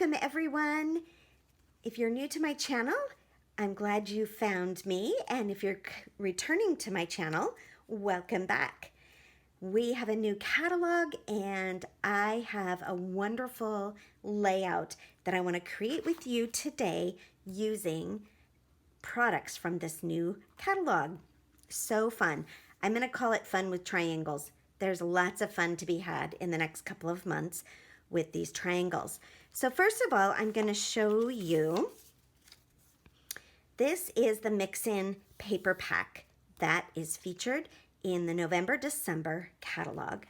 Welcome everyone. If you're new to my channel, I'm glad you found me, and if you're returning to my channel, welcome back. We have a new catalog and I have a wonderful layout that I want to create with you today using products from this new catalog. So fun. I'm going to call it Fun with Triangles. There's lots of fun to be had in the next couple of months with these triangles. So first of all, I'm going to show you, this is the mix-in paper pack that is featured in the November-December catalog.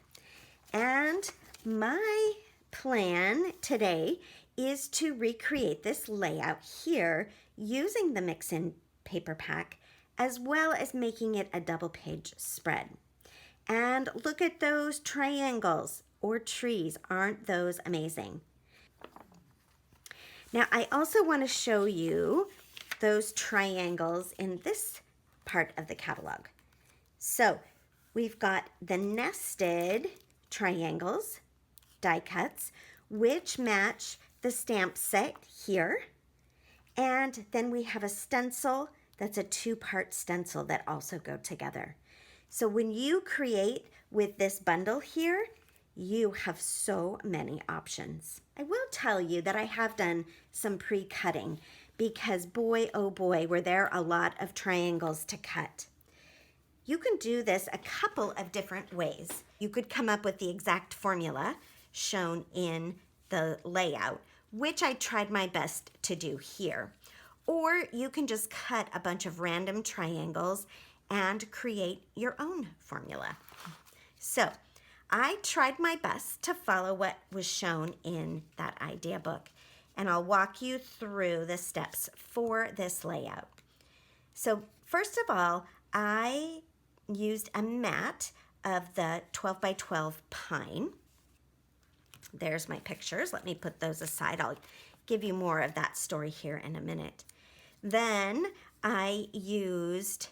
And my plan today is to recreate this layout here using the mix-in paper pack, as well as making it a double page spread. And look at those triangles or trees. Aren't those amazing? Now, I also want to show you those triangles in this part of the catalog. So we've got the nested triangles, die cuts, which match the stamp set here. And then we have a stencil that's a two-part stencil that also go together. So when you create with this bundle here, you have so many options. I will tell you that I have done some pre-cutting because boy, oh boy, were there a lot of triangles to cut. You can do this a couple of different ways. You could come up with the exact formula shown in the layout, which I tried my best to do here. Or you can just cut a bunch of random triangles and create your own formula. So I tried my best to follow what was shown in that idea book, and I'll walk you through the steps for this layout. So first of all, I used a mat of the 12 by 12 pine. There's my pictures. Let me put those aside. I'll give you more of that story here in a minute. Then I used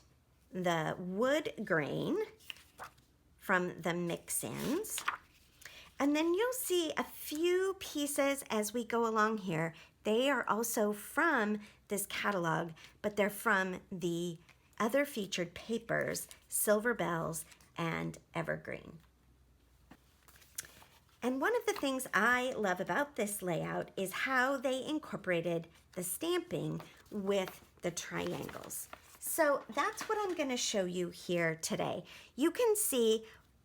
the wood grain from the mix-ins. And then you'll see a few pieces as we go along here. They are also from this catalog, but they're from the other featured papers, Silver Bells and Evergreen. And one of the things I love about this layout is how they incorporated the stamping with the triangles. So that's what I'm going to show you here today. You can see,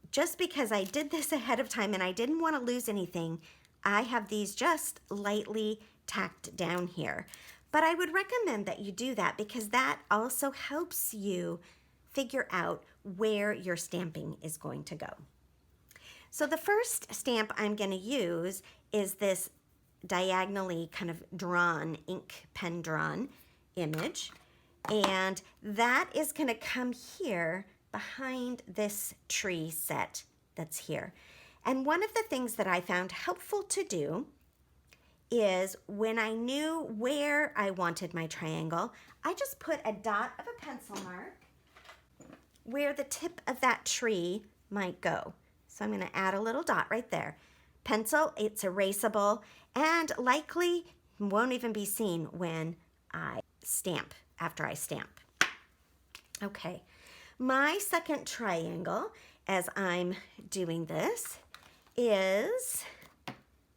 just because I did this ahead of time and I didn't want to lose anything, I have these just lightly tacked down here. But I would recommend that you do that because that also helps you figure out where your stamping is going to go. So the first stamp I'm going to use is this diagonally kind of drawn, ink pen drawn image. And that is going to come here behind this tree set that's here. And one of the things that I found helpful to do is when I knew where I wanted my triangle, I just put a dot of a pencil mark where the tip of that tree might go. So I'm going to add a little dot right there. Pencil, it's erasable and likely won't even be seen when I stamp, after I stamp. Okay, my second triangle as I'm doing this is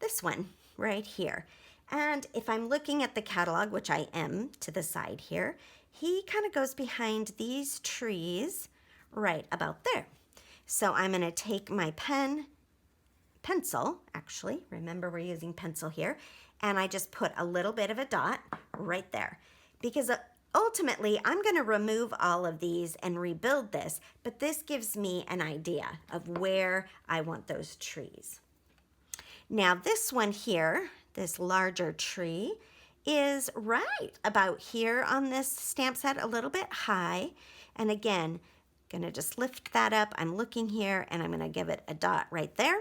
this one right here. And if I'm looking at the catalog, which I am to the side here, he kind of goes behind these trees right about there. So I'm going to take my pencil, actually, remember we're using pencil here, and I just put a little bit of a dot right there. Because ultimately, I'm going to remove all of these and rebuild this, but this gives me an idea of where I want those trees. Now this one here, this larger tree, is right about here on this stamp set, a little bit high. And again, gonna just lift that up. I'm looking here and I'm gonna give it a dot right there.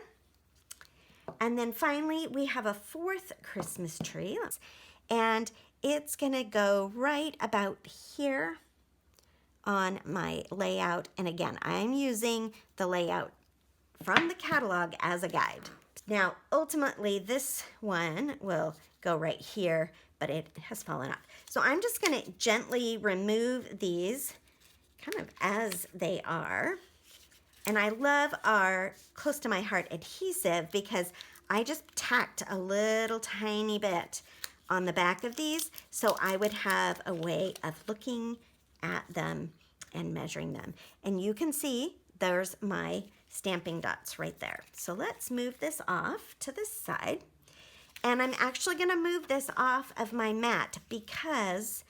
And then finally, we have a fourth Christmas tree, and it's gonna go right about here on my layout. And again, I'm using the layout from the catalog as a guide. Now, ultimately, this one will go right here, but it has fallen off. So I'm just going to gently remove these kind of as they are. And I love our Close to My Heart adhesive because I just tacked a little tiny bit on the back of these so I would have a way of looking at them and measuring them. And you can see there's my stamping dots right there. So let's move this off to this side. And I'm actually going to move this off of my mat because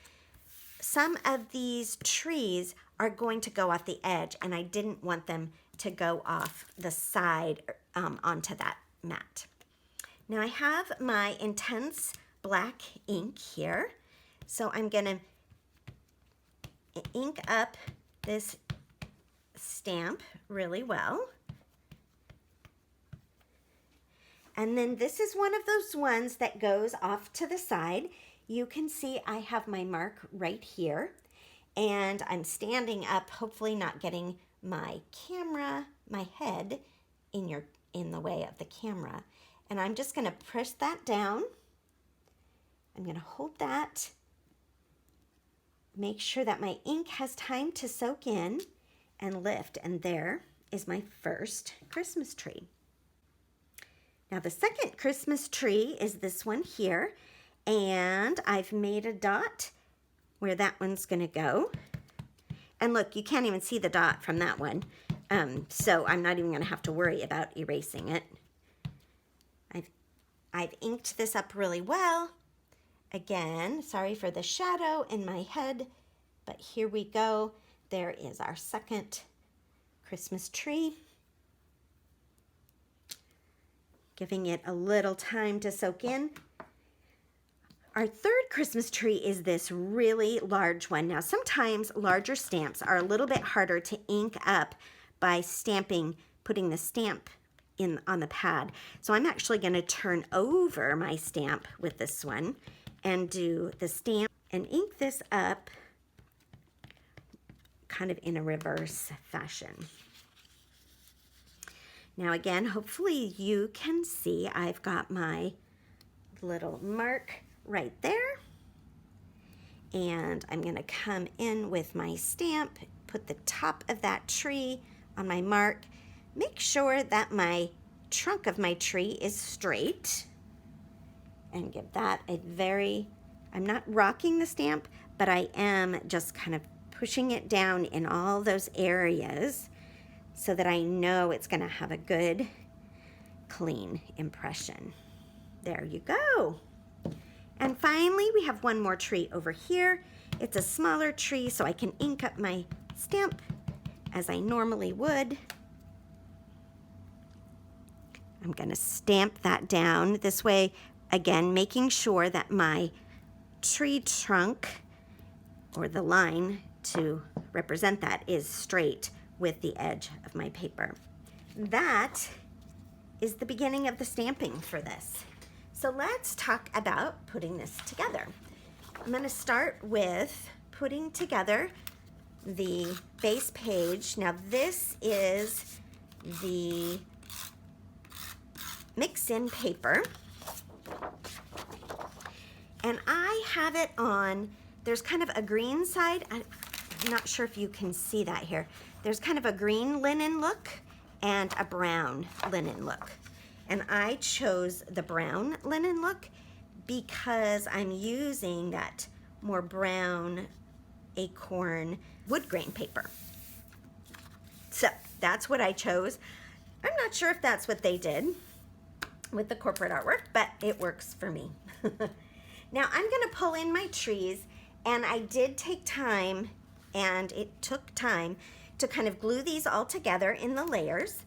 some of these trees are going to go off the edge and I didn't want them to go off the side onto that mat. Now I have my intense black ink here. So I'm going to ink up this stamp really well. And then this is one of those ones that goes off to the side. You can see I have my mark right here and I'm standing up, hopefully not getting my camera, my head in the way of the camera. And I'm just going to press that down. I'm going to hold that. Make sure that my ink has time to soak in and lift. And there is my first Christmas tree. Now the second Christmas tree is this one here. And I've made a dot where that one's going to go. And look, you can't even see the dot from that one. So I'm not even going to have to worry about erasing it. I've inked this up really well. Again, sorry for the shadow in my head, but here we go. There is our second Christmas tree. Giving it a little time to soak in. Our third Christmas tree is this really large one. Now, sometimes larger stamps are a little bit harder to ink up by stamping, putting the stamp in on the pad. So I'm actually going to turn over my stamp with this one and do the stamp and ink this up kind of in a reverse fashion. Now again, hopefully you can see I've got my little mark right there. And I'm going to come in with my stamp, put the top of that tree on my mark. Make sure that my trunk of my tree is straight and give that a very, I'm not rocking the stamp, but I am just kind of pushing it down in all those areas so that I know it's going to have a good, clean impression. There you go. And finally, we have one more tree over here. It's a smaller tree, so I can ink up my stamp as I normally would. I'm going to stamp that down this way, again, making sure that my tree trunk, or the line to represent that, is straight with the edge of my paper. That is the beginning of the stamping for this. So let's talk about putting this together. I'm going to start with putting together the base page. Now this is the mix-in paper. And I have it on, there's kind of a green side. I'm not sure if you can see that here. There's kind of a green linen look and a brown linen look. And I chose the brown linen look because I'm using that more brown acorn wood grain paper. So that's what I chose. I'm not sure if that's what they did with the corporate artwork, but it works for me. Now I'm gonna pull in my trees, and I did take time, and it took time to kind of glue these all together in the layers.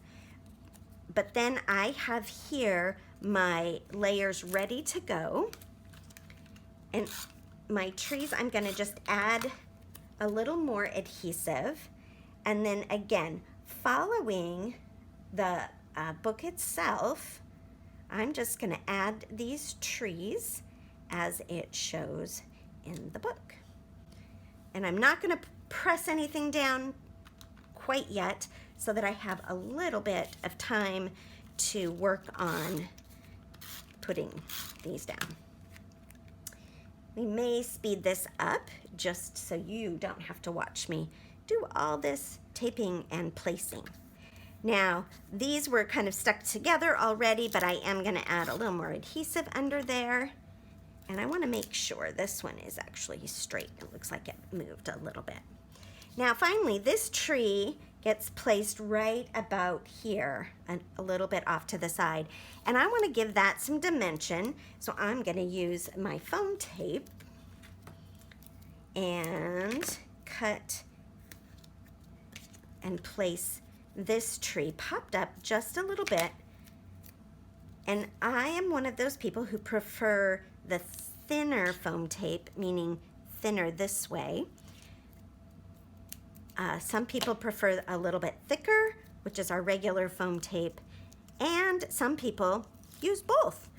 But then I have here my layers ready to go. And my trees, I'm gonna just add a little more adhesive. And then again, following the book itself, I'm just gonna add these trees as it shows in the book. And I'm not gonna press anything down quite yet, so that I have a little bit of time to work on putting these down. We may speed this up just so you don't have to watch me do all this taping and placing. Now, these were kind of stuck together already, but I am going to add a little more adhesive under there. And I want to make sure this one is actually straight. It looks like it moved a little bit. Now, finally, this tree gets placed right about here, and a little bit off to the side. And I want to give that some dimension, so I'm going to use my foam tape and cut and place this tree popped up just a little bit. And I am one of those people who prefer the thinner foam tape, meaning thinner this way. Some people prefer a little bit thicker, which is our regular foam tape, and some people use both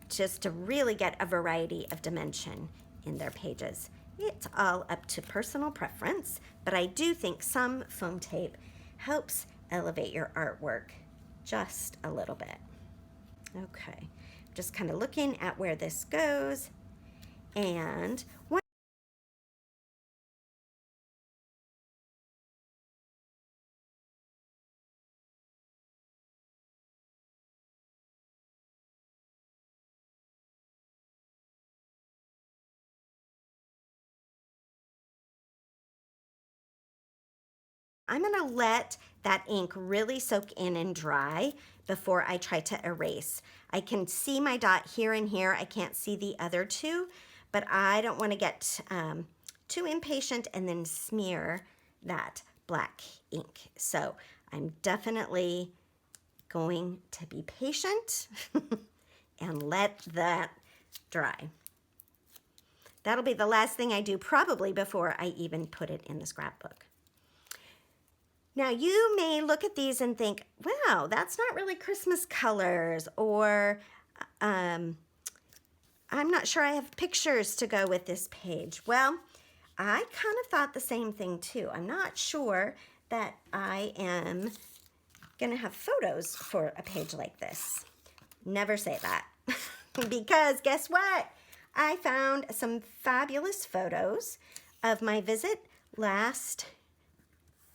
just to really get a variety of dimension in their pages. It's all up to personal preference, but I do think some foam tape helps elevate your artwork just a little bit. Okay, just kind of looking at where this goes, and one I'm going to let that ink really soak in and dry before I try to erase. I can see my dot here and here. I can't see the other two, but I don't want to get too impatient and then smear that black ink. So I'm definitely going to be patient and let that dry. That'll be the last thing I do probably before I even put it in the scrapbook. Now you may look at these and think, wow, that's not really Christmas colors, or I'm not sure I have pictures to go with this page. Well, I kind of thought the same thing too. I'm not sure that I am gonna have photos for a page like this. Never say that. Because guess what? I found some fabulous photos of my visit last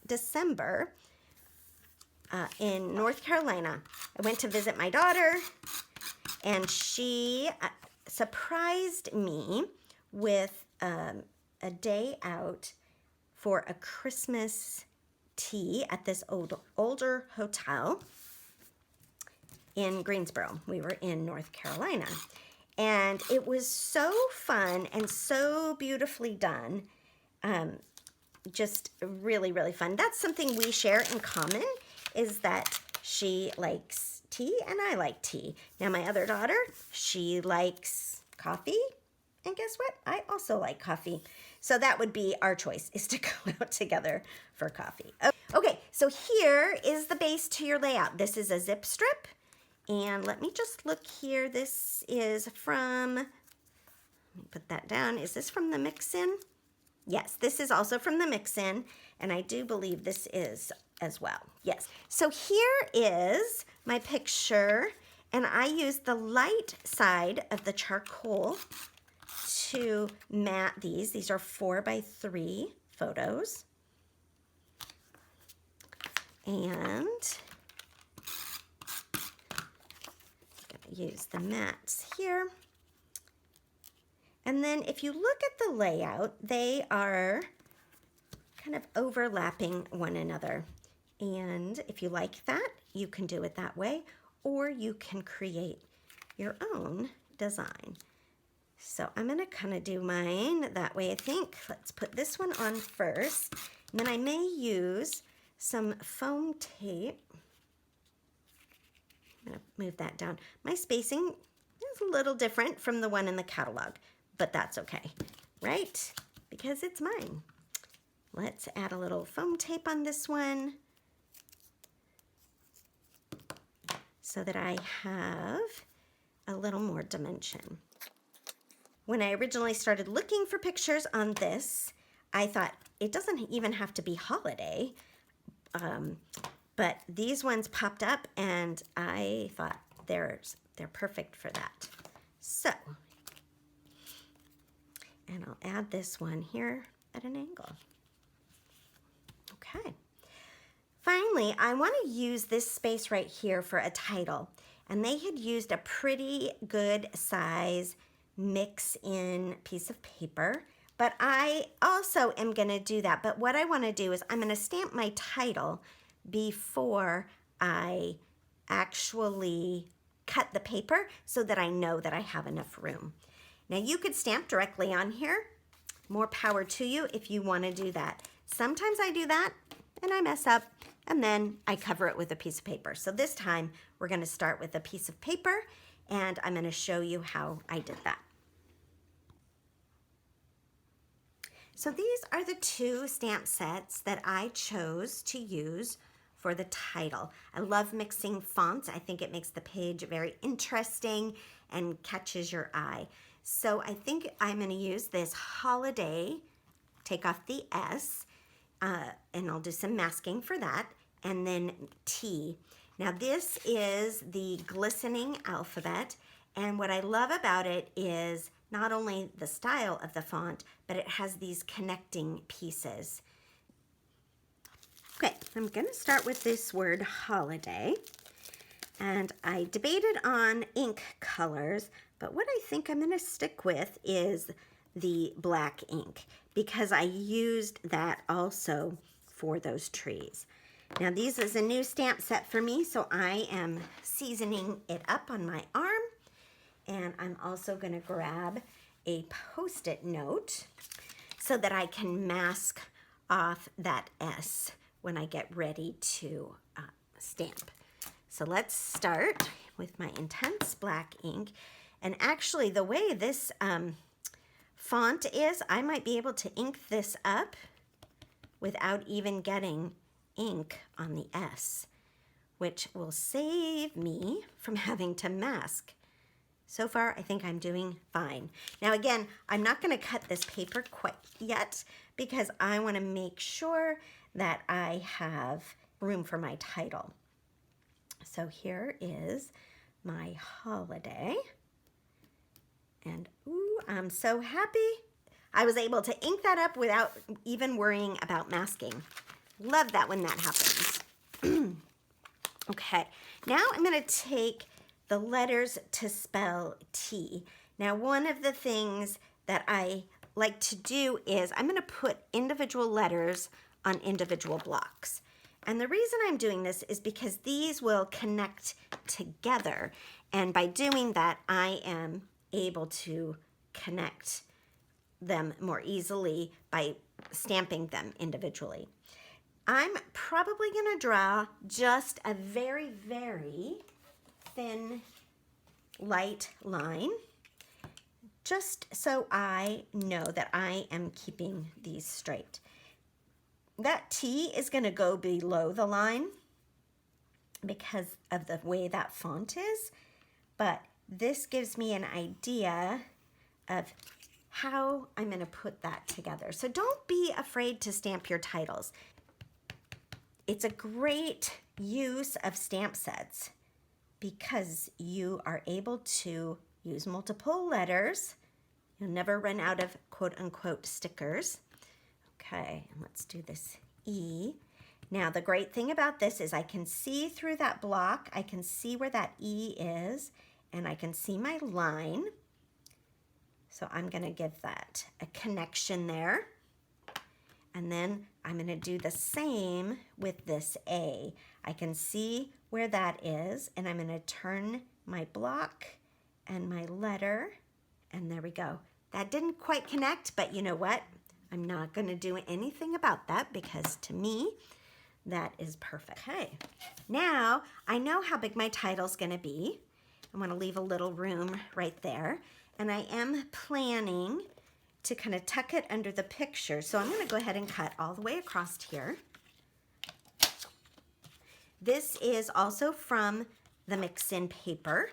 December in North Carolina. I went to visit my daughter, and she surprised me with a day out for a Christmas tea at this older hotel in Greensboro. We were in North Carolina, and it was so fun and so beautifully done. Just really, really fun. That's something we share in common, is that she likes tea and I like tea. Now my other daughter, she likes coffee, and guess what? I also like coffee. So that would be our choice, is to go out together for coffee. Okay, so here is the base to your layout. This is a zip strip, and let me just look here. This is from, let me put that down. Is this from the mix-in? Yes, this is also from the mix-in, and I do believe this is as well. Yes. So here is my picture, and I used the light side of the charcoal to mat these. These are 4x3 photos. And I'm going to use the mats here. And then if you look at the layout, they are kind of overlapping one another. And if you like that, you can do it that way, or you can create your own design. So I'm gonna kind of do mine that way, I think. Let's put this one on first. And then I may use some foam tape. I'm gonna move that down. My spacing is a little different from the one in the catalog, but that's okay, right? Because it's mine. Let's add a little foam tape on this one so that I have a little more dimension. When I originally started looking for pictures on this, I thought it doesn't even have to be holiday. but these ones popped up and I thought they're perfect for that. So, and I'll add this one here at an angle. Okay. Finally, I want to use this space right here for a title. And they had used a pretty good size mix-in piece of paper. But I also am going to do that. But what I want to do is I'm going to stamp my title before I actually cut the paper so that I know that I have enough room. Now you could stamp directly on here. More power to you if you want to do that. Sometimes I do that and I mess up and then I cover it with a piece of paper. So this time we're going to start with a piece of paper and I'm going to show you how I did that. So these are the two stamp sets that I chose to use for the title. I love mixing fonts. I think it makes the page very interesting and catches your eye. So I think I'm going to use this Holiday, take off the S, and I'll do some masking for that, and then T. Now this is the glistening alphabet, and what I love about it is not only the style of the font, but it has these connecting pieces. Okay, I'm going to start with this word Holiday, and I debated on ink colors, but what I think I'm going to stick with is the black ink because I used that also for those trees. Now this is a new stamp set for me, so I am seasoning it up on my arm, and I'm also going to grab a Post-it note so that I can mask off that S when I get ready to stamp. So let's start with my intense black ink. And actually, the way this font is, I might be able to ink this up without even getting ink on the S, which will save me from having to mask. So far, I think I'm doing fine. Now again, I'm not going to cut this paper quite yet because I want to make sure that I have room for my title. So here is my Holiday. And ooh, I'm so happy I was able to ink that up without even worrying about masking. Love that when that happens. Okay, now I'm going to take the letters to spell T. Now one of the things that I like to do is I'm going to put individual letters on individual blocks. And the reason I'm doing this is because these will connect together. And by doing that, I am able to connect them more easily by stamping them individually. I'm probably going to draw just a very, very thin, light line, just so I know that I am keeping these straight. That T is going to go below the line because of the way that font is, but this gives me an idea of how I'm going to put that together. So don't be afraid to stamp your titles. It's a great use of stamp sets because you are able to use multiple letters. You'll never run out of quote-unquote stickers. Okay, and let's do this E. Now the great thing about this is I can see through that block. I can see where that E is, and I can see my line. So I'm going to give that a connection there. And then I'm going to do the same with this A. I can see where that is, and I'm going to turn my block and my letter, and there we go. That didn't quite connect, but you know what? I'm not going to do anything about that because to me, that is perfect. Okay, now I know how big my title's going to be. I want to leave a little room right there, and I am planning to kind of tuck it under the picture. So I'm going to go ahead and cut all the way across here. This is also from the mix-in paper.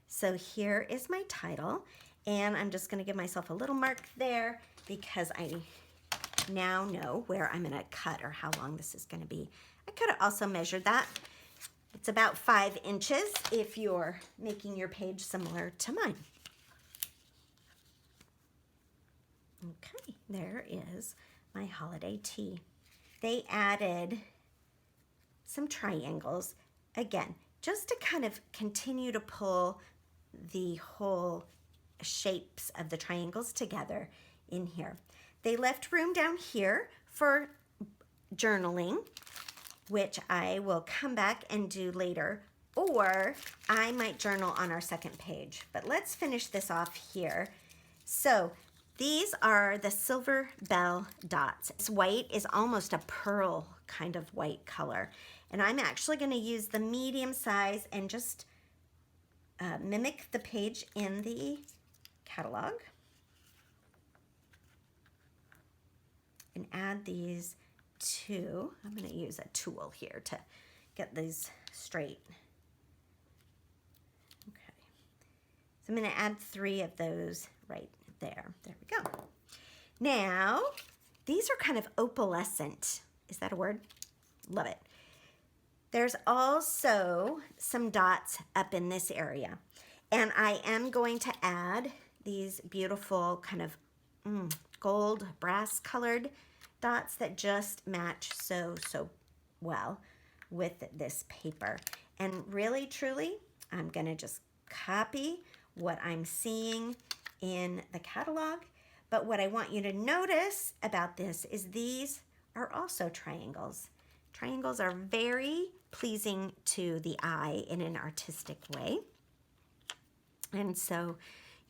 So here is my title, and I'm just going to give myself a little mark there because I now know where I'm gonna cut or how long this is gonna be. I could have also measured that. It's about 5 inches if you're making your page similar to mine. Okay, there is my holiday tea. They added some triangles, again, just to kind of continue to pull the whole shapes of the triangles together in here. They left room down here for journaling, which I will come back and do later, or I might journal on our second page. But let's finish this off here. So these are the silver bell dots. This white is almost a pearl kind of white color. And I'm actually going to use the medium size and just mimic the page in the catalog. And add these to, I'm going to use a tool here to get these straight. Okay. So I'm going to add 3 of those right there. There we go. Now, these are kind of opalescent. Is that a word? Love it. There's also some dots up in this area. And I am going to add these beautiful kind of gold brass colored dots that just match so well with this paper. And really, truly, I'm gonna just copy what I'm seeing in the catalog. But what I want you to notice about this is these are also triangles. Triangles are very pleasing to the eye in an artistic way. And so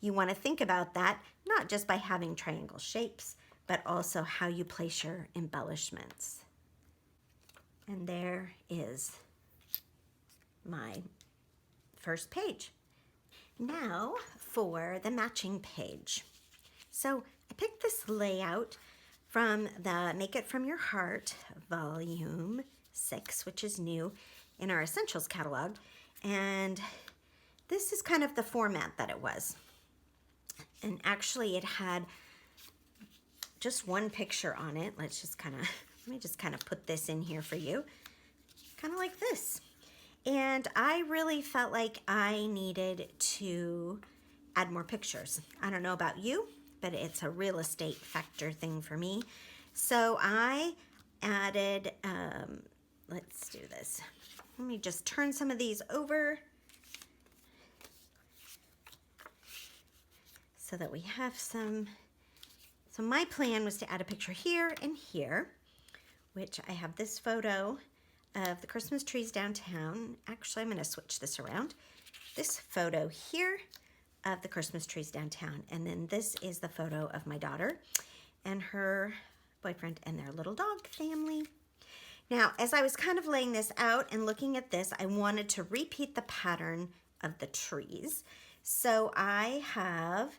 you want to think about that, not just by having triangle shapes, but also how you place your embellishments. And there is my first page. Now for the matching page. So I picked this layout from the Make It From Your Heart Volume 6, which is new in our Essentials catalog. And this is kind of the format that it was. And actually it had just one picture on it. Let me just kind of put this in here for you. Kind of like this. And I really felt like I needed to add more pictures. I don't know about you, but it's a real estate factor thing for me. So I added, let's do this. Let me just turn some of these over so that we have some. So my plan was to add a picture here and here, which I have this photo of the Christmas trees downtown. Actually, I'm gonna switch this around. This photo here of the Christmas trees downtown. And then this is the photo of my daughter and her boyfriend and their little dog family. Now, as I was kind of laying this out and looking at this, I wanted to repeat the pattern of the trees. So I have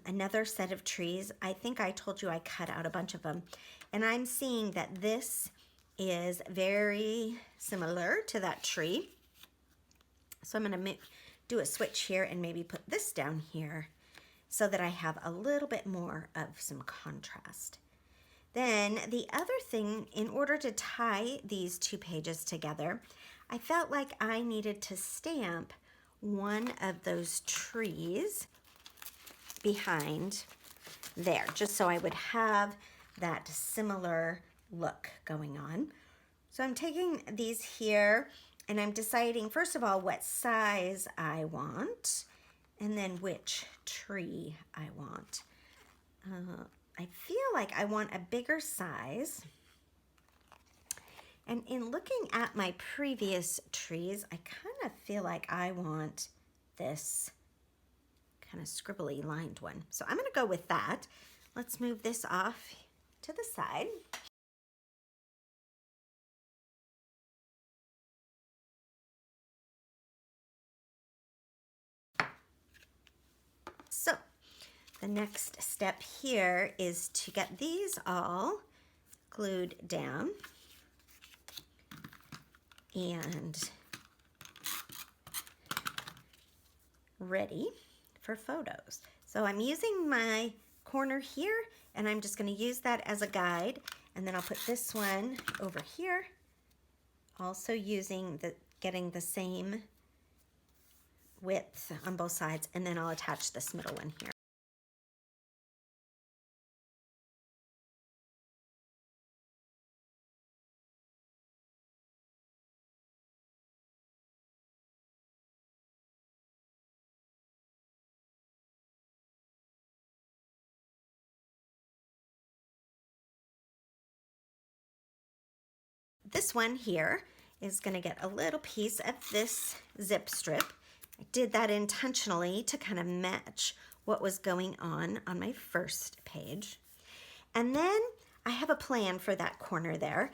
another set of trees. I think I told you I cut out a bunch of them. And I'm seeing that this is very similar to that tree. So I'm gonna do a switch here and maybe put this down here so that I have a little bit more of some contrast. Then the other thing, in order to tie these two pages together, I felt like I needed to stamp one of those trees behind there, just so I would have that similar look going on. So I'm taking these here and I'm deciding, first of all, what size I want, and then which tree I want. I feel like I want a bigger size. And in looking at my previous trees, I kind of feel like I want this kind of scribbly lined one. So I'm gonna go with that. Let's move this off to the side. So the next step here is to get these all glued down and ready for photos. So I'm using my corner here and I'm just going to use that as a guide. And then I'll put this one over here, also getting the same width on both sides, and then I'll attach this middle one here. This one here is going to get a little piece of this zip strip. I did that intentionally to kind of match what was going on my first page. And then I have a plan for that corner there.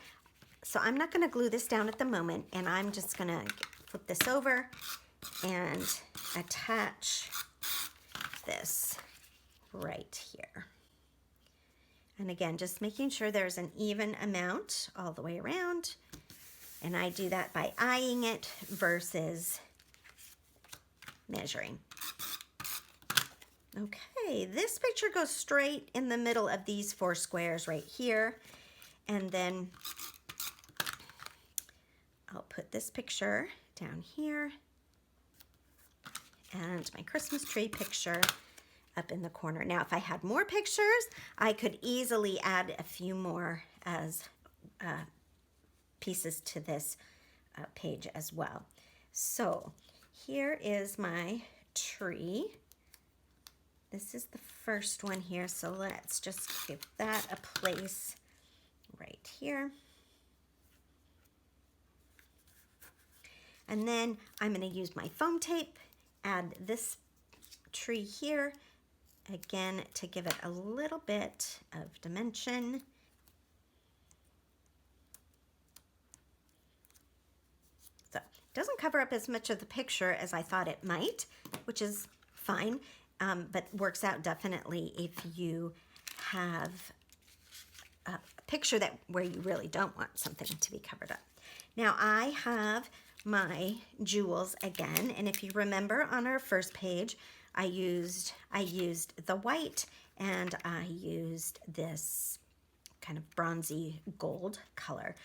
So I'm not going to glue this down at the moment, and I'm just going to flip this over and attach this right here. And again, just making sure there's an even amount all the way around. And I do that by eyeing it versus measuring. Okay, this picture goes straight in the middle of these 4 squares right here. And then I'll put this picture down here and my Christmas tree picture up in the corner. Now, if I had more pictures, I could easily add a few more as pieces to this page as well. So here is my tree. This is the first one here, so let's just give that a place right here. And then I'm going to use my foam tape, add this tree here, again, to give it a little bit of dimension. So it doesn't cover up as much of the picture as I thought it might, which is fine, but works out definitely if you have a picture where you really don't want something to be covered up. Now I have my jewels again, and if you remember on our first page, I used the white, and I used this kind of bronzy gold color.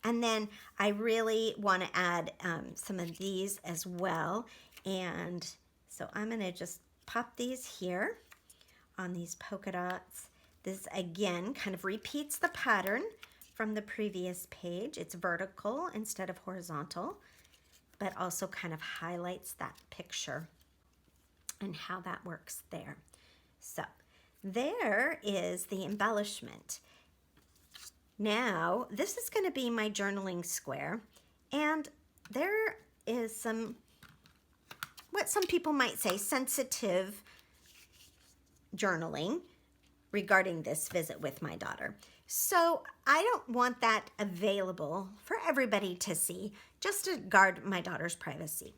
And then I really want to add some of these as well. And so I'm going to just pop these here on these polka dots. This again kind of repeats the pattern from the previous page. It's vertical instead of horizontal, but also kind of highlights that picture and how that works there. So there is the embellishment. Now, this is going to be my journaling square, and there is what some people might say, sensitive journaling regarding this visit with my daughter. So I don't want that available for everybody to see, just to guard my daughter's privacy.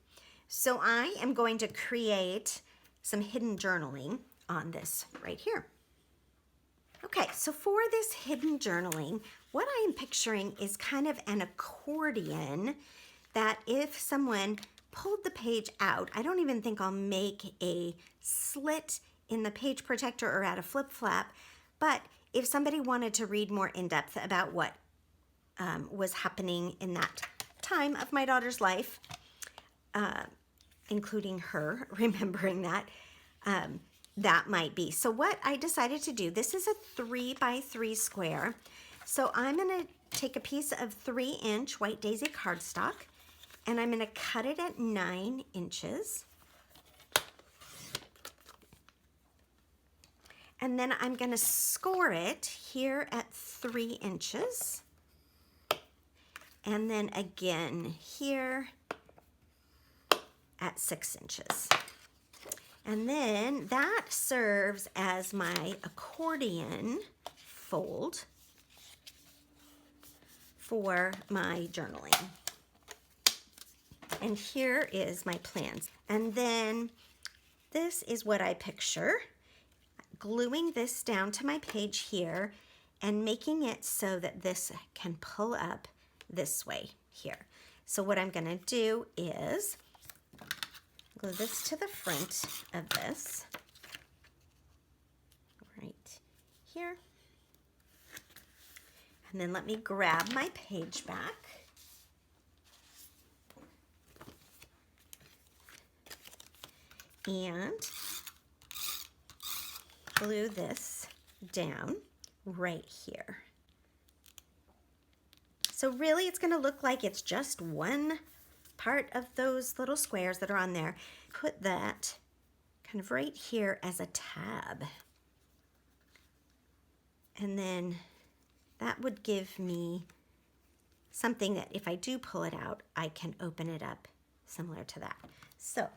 So I am going to create some hidden journaling on this right here. Okay, so for this hidden journaling, what I am picturing is kind of an accordion that if someone pulled the page out, I don't even think I'll make a slit in the page protector or add a flip flap, but if somebody wanted to read more in depth about what was happening in that time of my daughter's life, including her remembering that, that might be. So what I decided to do, this is a 3x3 square. So I'm going to take a piece of 3-inch white daisy cardstock, and I'm going to cut it at 9 inches. And then I'm going to score it here at 3 inches. And then again here at 6 inches. And then that serves as my accordion fold for my journaling. And here is my plans. And then this is what I picture. Gluing this down to my page here, and making it so that this can pull up this way here. So what I'm gonna do is glue this to the front of this, right here. And then let me grab my page back. And glue this down right here. So really it's going to look like it's just one part of those little squares that are on there. Put that kind of right here as a tab. And then that would give me something that if I do pull it out, I can open it up similar to that. So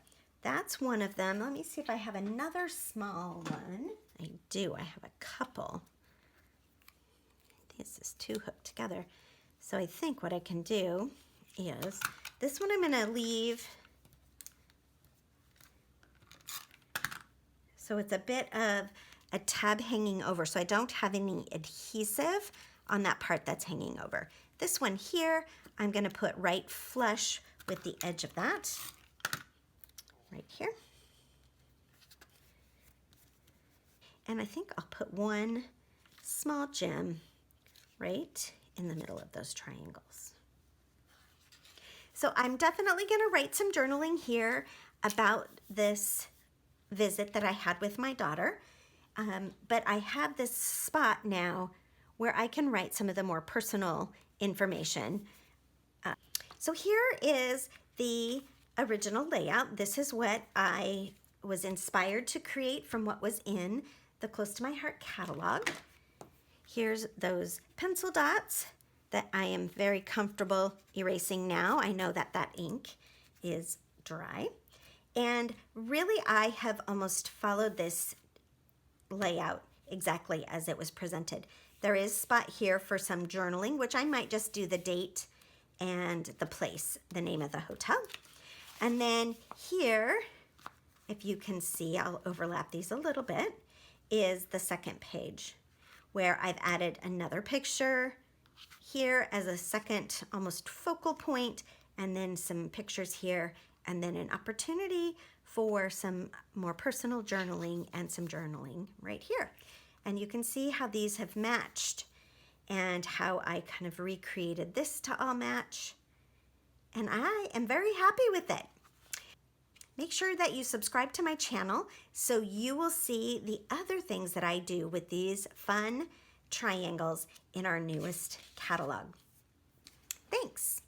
that's one of them. Let me see if I have another small one. I do, I have a couple. This is two hooked together. So I think what I can do is, this one I'm gonna leave. So it's a bit of a tab hanging over, so I don't have any adhesive on that part that's hanging over. This one here, I'm gonna put right flush with the edge of that, right here. And I think I'll put one small gem right in the middle of those triangles. So I'm definitely gonna write some journaling here about this visit that I had with my daughter. But I have this spot now where I can write some of the more personal information. So here is the original layout. This is what I was inspired to create from what was in the Close to My Heart catalog. Here's those pencil dots that I am very comfortable erasing now. I know that that ink is dry. And really I have almost followed this layout exactly as it was presented. There is a spot here for some journaling, which I might just do the date and the place, the name of the hotel. And then here, if you can see, I'll overlap these a little bit, is the second page where I've added another picture here as a second almost focal point, and then some pictures here, and then an opportunity for some more personal journaling and some journaling right here. And you can see how these have matched and how I kind of recreated this to all match. And I am very happy with it. Make sure that you subscribe to my channel so you will see the other things that I do with these fun triangles in our newest catalog. Thanks.